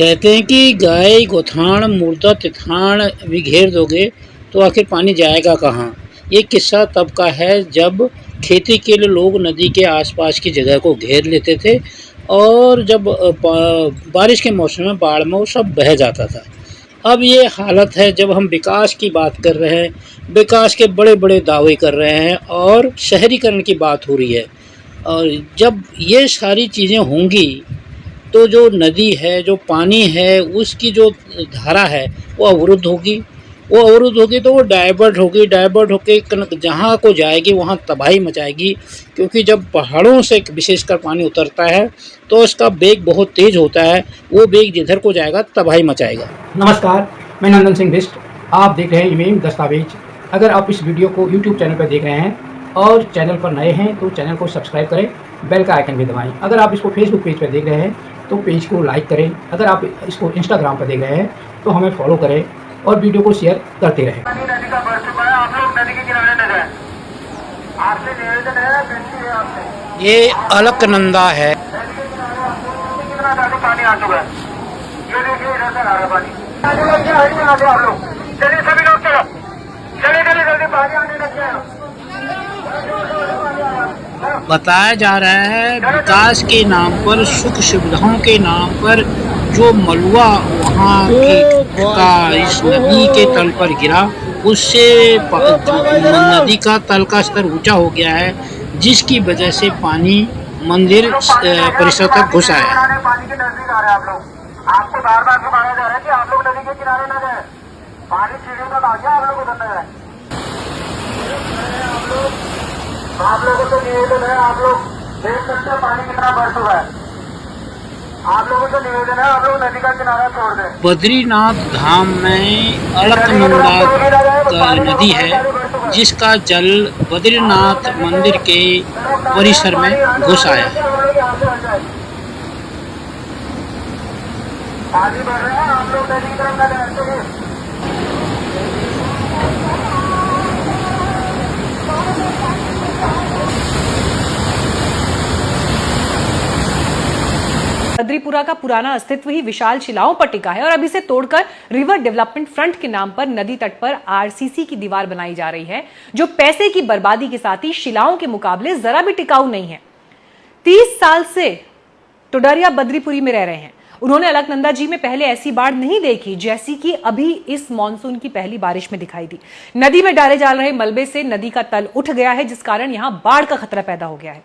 कहते हैं कि गाय गोथान मुर्दा तिथान भी घेर दोगे तो आखिर पानी जाएगा कहाँ। ये किस्सा तब का है जब खेती के लिए लोग नदी के आसपास की जगह को घेर लेते थे और जब बारिश के मौसम में बाढ़ में वो सब बह जाता था। अब ये हालत है जब हम विकास की बात कर रहे हैं, विकास के बड़े बड़े दावे कर रहे हैं और शहरीकरण की बात हो रही है। और जब ये सारी चीज़ें होंगी तो जो नदी है, जो पानी है, उसकी जो धारा है वो अवरुद्ध होगी। वो अवरुद्ध होगी तो वो डाइवर्ट होगी, डाइवर्ट होकर जहाँ को जाएगी वहाँ तबाही मचाएगी। क्योंकि जब पहाड़ों से विशेषकर पानी उतरता है तो उसका वेग बहुत तेज़ होता है, वो वेग जिधर को जाएगा तबाही मचाएगा। नमस्कार, मैं नंदन सिंह बिष्ट, आप देख रहे हैं इमेम दस्तावेज। अगर आप इस वीडियो को YouTube चैनल पर देख रहे हैं और चैनल पर नए हैं तो चैनल को सब्सक्राइब करें, बेल का आइकन भी दबाएं। अगर आप इसको फेसबुक पेज पर देख रहे हैं तो पेज को लाइक करें। अगर आप इसको इंस्टाग्राम पर देख रहे हैं तो हमें फॉलो करें और वीडियो को शेयर करते रहें। नदी का बढ़ चुका है, आप लोग नदी के किनारे न जाएं। आपसे निवेदन है, विनती है आपसे। ये अलकनंदा है। नदी के किनारे आप लोग कितना ज्यादा पानी आ चुका है, ये देखिए इधर से आ रहा है पानी। आगे लग गया, आगे आ गया आप लोग। चलिए सभी लोग चलो, चले चले जल्दी पानी आने लग गया। बताया जा रहा है विकास के नाम पर, सुख सुविधाओं के नाम पर जो मलबा वहाँ का इस नदी के तल पर गिरा, उससे नदी का तल का स्तर ऊंचा हो गया है, जिसकी वजह से पानी मंदिर परिसर तक घुस आया। पानी के नजदीक आ रहे हैं आप लोग। आपको बार बार बताया जा रहा है कि आप लोग नदी के किनारे न जाएं। पानी सीढ़ियों तक आ गया, आप लोग उधर न जाएं। आप लोगों से निवेदन है, आप लोग देख सकते हैं पानी कितना बढ़ चुका है। आप लोगों से निवेदन है, आप लोग नदी का किनारा छोड़ दें। बद्रीनाथ धाम में अलकनंदा नदी है, जिसका जल बद्रीनाथ मंदिर के परिसर में घुस आया है। आगे बढ़ रहे हैं, आप लोग नदी की तरफ न जाएं। बद्रीपुरा का पुराना अस्तित्व ही विशाल शिलाओं पर टिका है और अब इसे तोड़कर रिवर डेवलपमेंट फ्रंट के नाम पर नदी तट पर आरसीसी की दीवार बनाई जा रही है, जो पैसे की बर्बादी के साथ ही शिलाओं के मुकाबले जरा भी टिकाऊ नहीं है। 30 साल से टोडरिया बद्रीपुरी में रह रहे हैं। उन्होंने अलकनंदा जी में पहले ऐसी बाढ़ नहीं देखी जैसी कि अभी इस मानसून की पहली बारिश में दिखाई दी। नदी में डाले जा रहे मलबे से नदी का तल उठ गया है, जिस कारण यहां बाढ़ का खतरा पैदा हो गया है।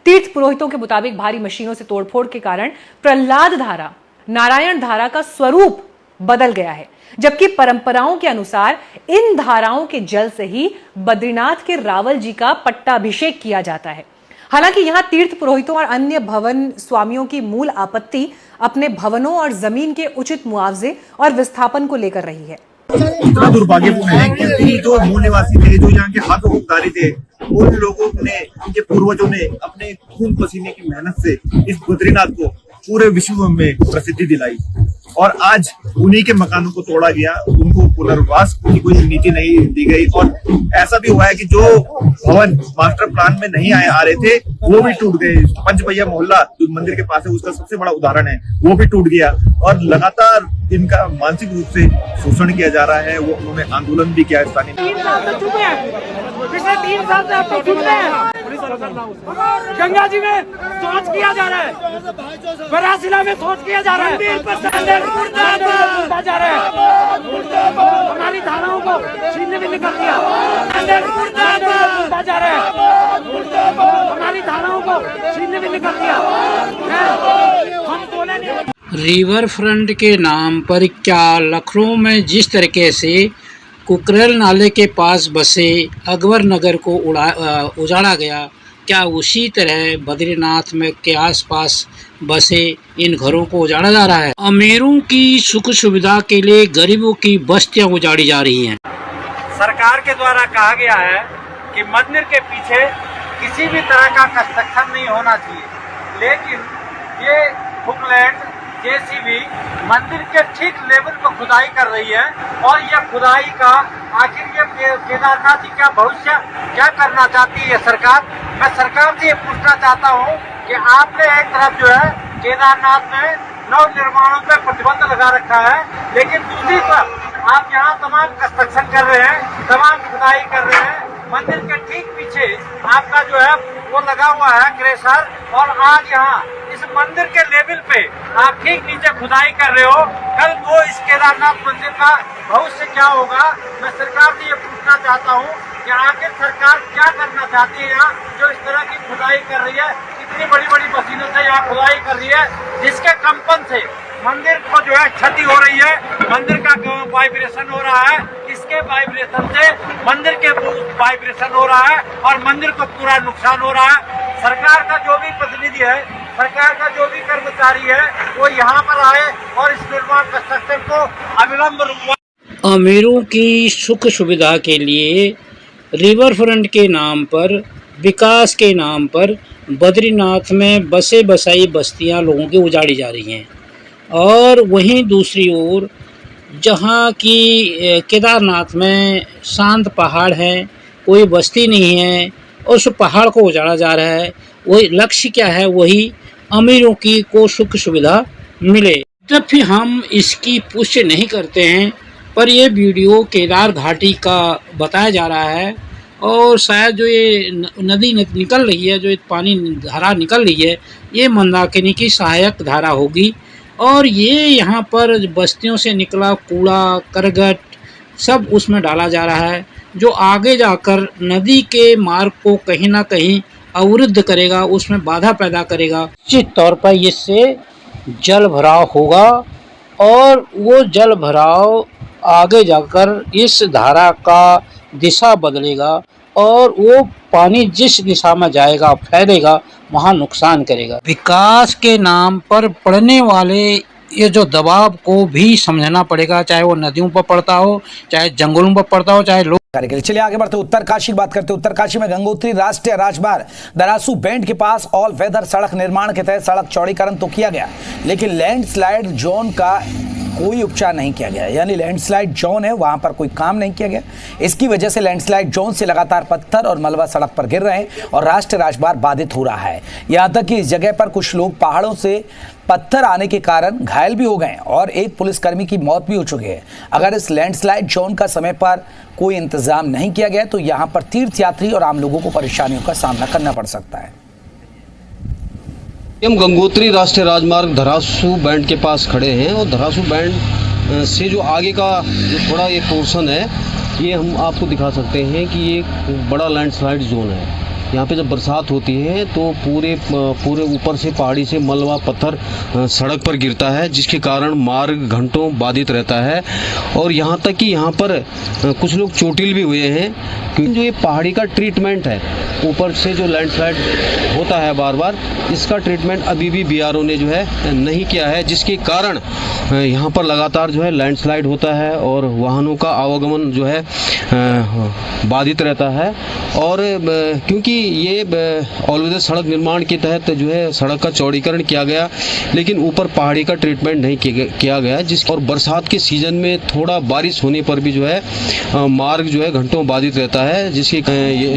तीर्थ पुरोहितों के मुताबिक भारी मशीनों से तोड़फोड़ के कारण प्रहलाद धारा नारायण धारा का स्वरूप बदल गया है, जबकि परंपराओं के अनुसार इन धाराओं के जल से ही बद्रीनाथ के रावल जी का पट्टाभिषेक किया जाता है। हालांकि यहां तीर्थ पुरोहितों और अन्य भवन स्वामियों की मूल आपत्ति अपने भवनों और जमीन के उचित मुआवजे और विस्थापन को लेकर रही है। इतना दुर्भाग्यपूर्ण है क्योंकि जो मूल निवासी थे, जो यहाँ के हाथ हकदारी थे, उन लोगों ने, उनके पूर्वजों ने अपने खून पसीने की मेहनत से इस बद्रीनाथ को पूरे विश्व में प्रसिद्धि दिलाई और आज उन्हीं के मकानों को तोड़ा गया, उनको पुनर्वास की कोई नीति नहीं दी गई। और ऐसा भी हुआ है कि जो भवन मास्टर प्लान में नहीं आ रहे थे वो भी टूट गए। पंचपैया मोहल्ला जो मंदिर के पास है उसका सबसे बड़ा उदाहरण है, वो भी टूट गया और लगातार इनका मानसिक रूप से शोषण किया जा रहा है। वो उन्होंने आंदोलन भी किया स्थानीय। पिछले 3 साल से आपको सुन रहे हैं, गंगा जी में शौच किया जा रहा है, बरासिला में शौच किया जा रहा है, जा रहा है, हमारी धाराओं को छीनने में निकल दिया जा रहा है, हमारी धाराओं को छीनने में निकल दिया। हम बोले नहीं। रिवर फ्रंट के नाम पर क्या लखनऊ में जिस तरीके से कुकरेल नाले के पास बसे अकबर नगर को उजाड़ा गया, क्या उसी तरह बद्रीनाथ में के आसपास बसे इन घरों को उजाड़ा जा रहा है? अमीरों की सुख सुविधा के लिए गरीबों की बस्तियां उजाड़ी जा रही हैं। सरकार के द्वारा कहा गया है कि मंदिर के पीछे किसी भी तरह का कंस्ट्रक्शन नहीं होना चाहिए, लेकिन ये बुकलैंड जेसीबी मंदिर के ठीक लेवल पर खुदाई कर रही है और यह खुदाई का आखिर ये केदारनाथ जी क्या भविष्य क्या करना चाहती है सरकार? मैं सरकार से ये पूछना चाहता हूँ कि आपने एक तरफ जो है केदारनाथ में नव निर्माणों पे प्रतिबंध लगा रखा है, लेकिन दूसरी तरफ आप यहाँ तमाम कंस्ट्रक्शन कर रहे हैं, तमाम खुदाई कर रहे हैं। मंदिर के ठीक पीछे आपका जो है वो लगा हुआ है क्रेशर, और आज यहाँ इस मंदिर के लेवल पे आप ठीक नीचे खुदाई कर रहे हो। कल को इस केदारनाथ मंदिर का भविष्य क्या होगा, मैं सरकार से ये पूछना चाहता हूँ कि आखिर सरकार क्या करना चाहती है यहाँ, जो इस तरह की खुदाई कर रही है, इतनी बड़ी बड़ी मशीनों से यहाँ खुदाई कर रही है, जिसके कंपन से मंदिर को जो है क्षति हो रही है, मंदिर का वाइब्रेशन हो रहा है, इसके वाइब्रेशन से मंदिर के वाइब्रेशन हो रहा है और मंदिर को पूरा नुकसान हो रहा है। सरकार का जो भी प्रतिनिधि है, सरकार का जो भी कर्मचारी है, वो यहाँ पर आए और इस निर्माण कंस्ट्रक्शन को अविलंब रुकवा। अमीरों की सुख सुविधा के लिए रिवर फ्रंट के नाम पर, विकास के नाम पर बद्रीनाथ में बसे बसाई बस्तियां लोगों की उजाड़ी जा रही हैं, और वहीं दूसरी ओर जहां की केदारनाथ में शांत पहाड़ है, कोई बस्ती नहीं है, उस पहाड़ को उजाड़ा जा रहा है। वही लक्ष्य क्या है, वही अमीरों की को सुख सुविधा मिले। जब भी हम इसकी पुष्टि नहीं करते हैं, पर ये वीडियो केदार घाटी का बताया जा रहा है, और शायद जो ये नदी निकल रही है, जो पानी धारा निकल रही है, ये मंदाकिनी की सहायक धारा होगी, और ये यहाँ पर बस्तियों से निकला कूड़ा करकट सब उसमें डाला जा रहा है, जो आगे जाकर नदी के मार्ग को कहीं ना कहीं अवरुद्ध करेगा, उसमें बाधा पैदा करेगा। निश्चित तौर पर इससे जल भराव होगा, और वो जल भराव आगे जाकर इस धारा का दिशा बदलेगा, और वो पानी जिस दिशा में जाएगा फैलेगा, वहाँ नुकसान करेगा। विकास के नाम पर पड़ने वाले ये जो दबाव को भी समझना पड़ेगा, चाहे वो नदियों पर पड़ता हो, चाहे जंगलों पर पड़ता हो, चाहे लोग। चलिए आगे बढ़ते उत्तरकाशी बात करते हैं। उत्तरकाशी में गंगोत्री राष्ट्रीय राजमार्ग दरासू बैंड के पास ऑल वेदर सड़क निर्माण के तहत सड़क चौड़ीकरण तो किया गया, लेकिन लैंडस्लाइड जोन का कोई उपचार नहीं किया गया। यानी लैंडस्लाइड जोन है, वहां पर कोई काम नहीं किया गया। इसकी वजह से लैंडस्लाइड जोन से लगातार पत्थर और मलबा सड़क पर गिर रहे हैं और राष्ट्रीय राजमार्ग बाधित हो रहा है। यहां तक कि इस जगह पर कुछ लोग पहाड़ों से पत्थर आने के कारण घायल भी हो गए और एक पुलिसकर्मी की मौत भी हो चुकी है। अगर इस लैंडस्लाइड जोन का समय पर कोई इंतजाम नहीं किया गया तो यहां पर तीर्थयात्री और आम लोगों को परेशानियों का सामना करना पड़ सकता है। हम गंगोत्री राष्ट्रीय राजमार्ग धरासू बैंड के पास खड़े हैं, और धरासू बैंड से जो आगे का जो थोड़ा ये पोर्शन है, ये हम आपको दिखा सकते हैं कि ये बड़ा लैंडस्लाइड जोन है। यहाँ पे जब बरसात होती है तो पूरे ऊपर से पहाड़ी से मलबा पत्थर सड़क पर गिरता है, जिसके कारण मार्ग घंटों बाधित रहता है। और यहाँ तक कि यहाँ पर कुछ लोग चोटिल भी हुए हैं, क्योंकि जो ये पहाड़ी का ट्रीटमेंट है, ऊपर से जो लैंडस्लाइड होता है बार बार, इसका ट्रीटमेंट अभी भी बीआरओ ने जो है नहीं किया है, जिसके कारण यहाँ पर लगातार जो है लैंडस्लाइड होता है और वाहनों का आवागमन जो है बाधित रहता है। और क्योंकि ये ऑलवेज सड़क निर्माण के तहत जो है सड़क का चौड़ीकरण किया गया, लेकिन ऊपर पहाड़ी का ट्रीटमेंट नहीं किया गया, और बरसात के सीजन में थोड़ा बारिश होने पर भी जो है मार्ग जो है घंटों बाधित रहता है, जिसके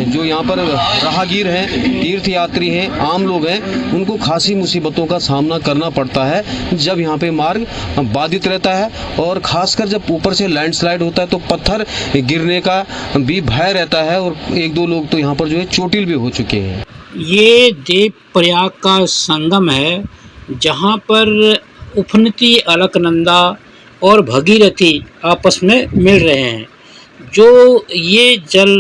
जो यहाँ पर राहगीर हैं, तीर्थयात्री हैं, आम लोग हैं, उनको खासी मुसीबतों का सामना करना पड़ता है जब यहाँ पे मार्ग बाधित रहता है। और खासकर जब ऊपर से लैंडस्लाइड होता है तो पत्थर गिरने का भी भय रहता है, और एक दो लोग तो यहाँ पर जो है चोटिल भी हो चुके हैं। ये देव प्रयाग का संगम है, जहाँ पर उफनती अलकनंदा और भगीरथी आपस में मिल रहे हैं। जो ये जल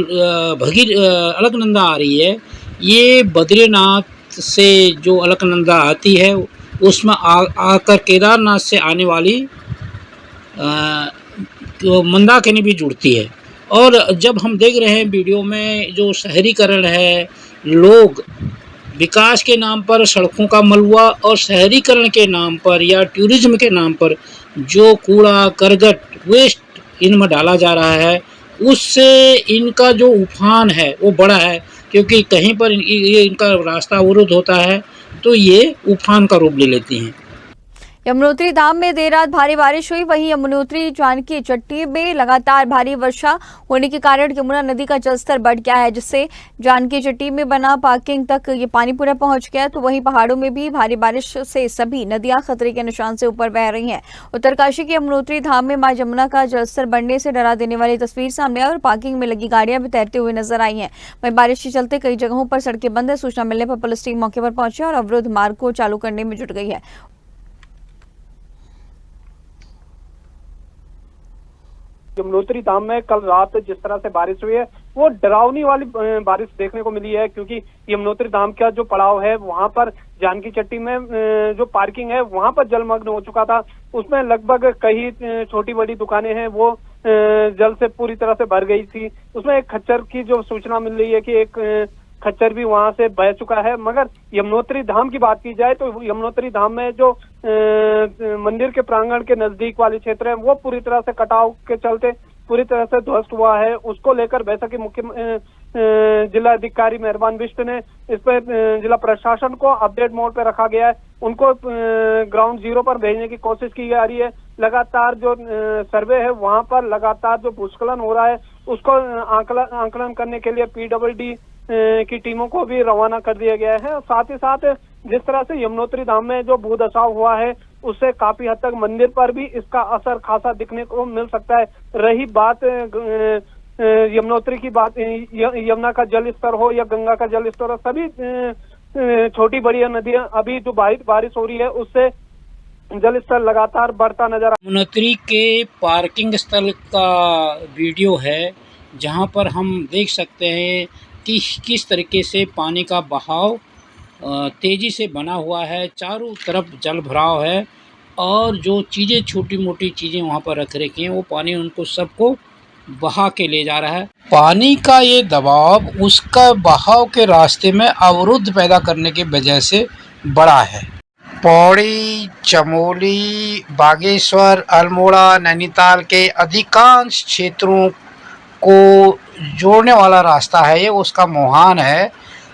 अलकनंदा आ रही है, ये बद्रीनाथ से जो अलकनंदा आती है उसमें आकर केदारनाथ से आने वाली मंदाकिनी भी जुड़ती है। और जब हम देख रहे हैं वीडियो में, जो शहरीकरण है, लोग विकास के नाम पर सड़कों का मलबा और शहरीकरण के नाम पर या टूरिज्म के नाम पर जो कूड़ा करकट वेस्ट इनमें डाला जा रहा है, उससे इनका जो उफान है वो बड़ा है, क्योंकि कहीं पर ये इनका रास्ता अवरुद्ध होता है तो ये उफान का रूप ले लेती हैं। यमुनोत्री धाम में देर रात भारी बारिश हुई। वहीं यमुनोत्री जानकी चट्टी में लगातार भारी वर्षा होने के कारण यमुना नदी का जलस्तर बढ़ गया है, जिससे जानकी चट्टी में बना पार्किंग तक ये पानी पूरा पहुंच गया। तो वहीं पहाड़ों में भी भारी बारिश से सभी नदियां खतरे के निशान से ऊपर बह रही हैं। उत्तरकाशी के यमुनोत्री धाम में मां यमुना का जलस्तर बढ़ने से डरा देने वाली तस्वीर सामने आई और पार्किंग में लगी गाड़ियां भी तैरते हुए नजर आई हैं। वहीं बारिश के चलते कई जगहों पर सड़कें बंद है। सूचना मिलने पर पुलिस टीम मौके पर पहुंची और अवरुद्ध मार्ग को चालू करने में जुट गई है। यमुनोत्री धाम में कल रात जिस तरह से बारिश हुई है वो डरावनी वाली बारिश देखने को मिली है, क्योंकि यमुनोत्री धाम का जो पड़ाव है वहां पर जानकी चट्टी में जो पार्किंग है वहां पर जलमग्न हो चुका था। उसमें लगभग कई छोटी बड़ी दुकानें हैं वो जल से पूरी तरह से भर गई थी। उसमें एक खच्चर की जो सूचना मिल रही है कि एक खच्चर भी वहां से बह चुका है। मगर यमुनोत्री धाम की बात की जाए तो यमुनोत्री धाम में जो मंदिर के प्रांगण के नजदीक वाले क्षेत्र है वो पूरी तरह से कटाव के चलते पूरी तरह से ध्वस्त हुआ है। उसको लेकर वैसा कि मुख्य जिला अधिकारी मेहरबान बिष्ट ने इस पर जिला प्रशासन को अपडेट मोड पे रखा गया है। उनको ग्राउंड जीरो पर भेजने की कोशिश की जा रही है। लगातार जो सर्वे है वहां पर लगातार जो भूस्खलन हो रहा है उसको आकलन करने के लिए PWD की टीमों को भी रवाना कर दिया गया है। साथ ही साथ जिस तरह से यमुनोत्री धाम में जो भूदशाव हुआ है उससे काफी हद तक मंदिर पर भी इसका असर खासा दिखने को मिल सकता है। रही बात यमुनोत्री की बात, यमुना का जल स्तर हो या गंगा का जल स्तर हो, सभी छोटी बड़ी नदियां अभी जो बारिश हो रही है उससे जल स्तर लगातार बढ़ता नजर यमुनोत्री के पार्किंग स्थल का वीडियो है जहां पर हम देख सकते हैं कि किस तरीके से पानी का बहाव तेज़ी से बना हुआ है। चारों तरफ जल भराव है और जो चीज़ें छोटी मोटी चीज़ें वहाँ पर रख रखी हैं वो पानी उनको सबको बहा के ले जा रहा है। पानी का ये दबाव उसका बहाव के रास्ते में अवरुद्ध पैदा करने की वजह से बड़ा है। पौड़ी, चमोली, बागेश्वर, अल्मोड़ा, नैनीताल के अधिकांश क्षेत्रों को जोड़ने वाला रास्ता है ये, उसका मुहान है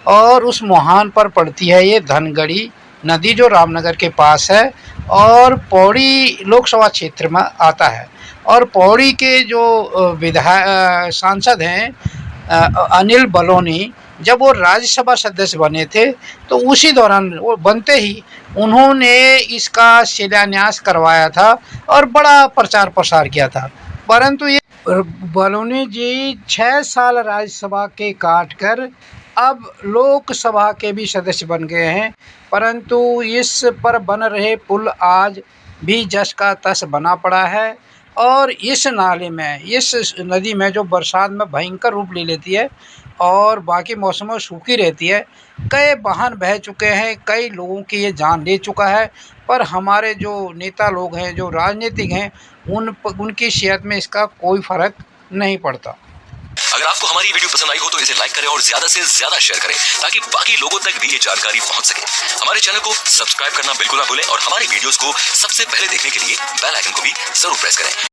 और उस मुहान पर पड़ती है ये धनगढ़ी नदी जो रामनगर के पास है और पौड़ी लोकसभा क्षेत्र में आता है। और पौड़ी के जो सांसद हैं अनिल बलौनी, जब वो राज्यसभा सदस्य बने थे तो उसी दौरान वो बनते ही उन्होंने इसका शिलान्यास करवाया था और बड़ा प्रचार प्रसार किया था। परंतु ये बलौनी जी 6 साल राज्यसभा के काट कर अब लोकसभा के भी सदस्य बन गए हैं, परंतु इस पर बन रहे पुल आज भी जस का तस बना पड़ा है। और इस नाले में, इस नदी में जो बरसात में भयंकर रूप ले लेती है और बाकी मौसमों में सूखी रहती है, कई वाहन बह चुके हैं, कई लोगों की ये जान ले चुका है। पर हमारे जो नेता लोग हैं, जो राजनीतिक हैं, उनकी सेहत में इसका कोई फ़र्क नहीं पड़ता। अगर आपको हमारी वीडियो पसंद आई हो तो इसे लाइक करें और ज्यादा से ज्यादा शेयर करें ताकि बाकी लोगों तक भी ये जानकारी पहुंच सके। हमारे चैनल को सब्सक्राइब करना बिल्कुल ना भूलें और हमारी वीडियोस को सबसे पहले देखने के लिए बेल आइकन को भी जरूर प्रेस करें।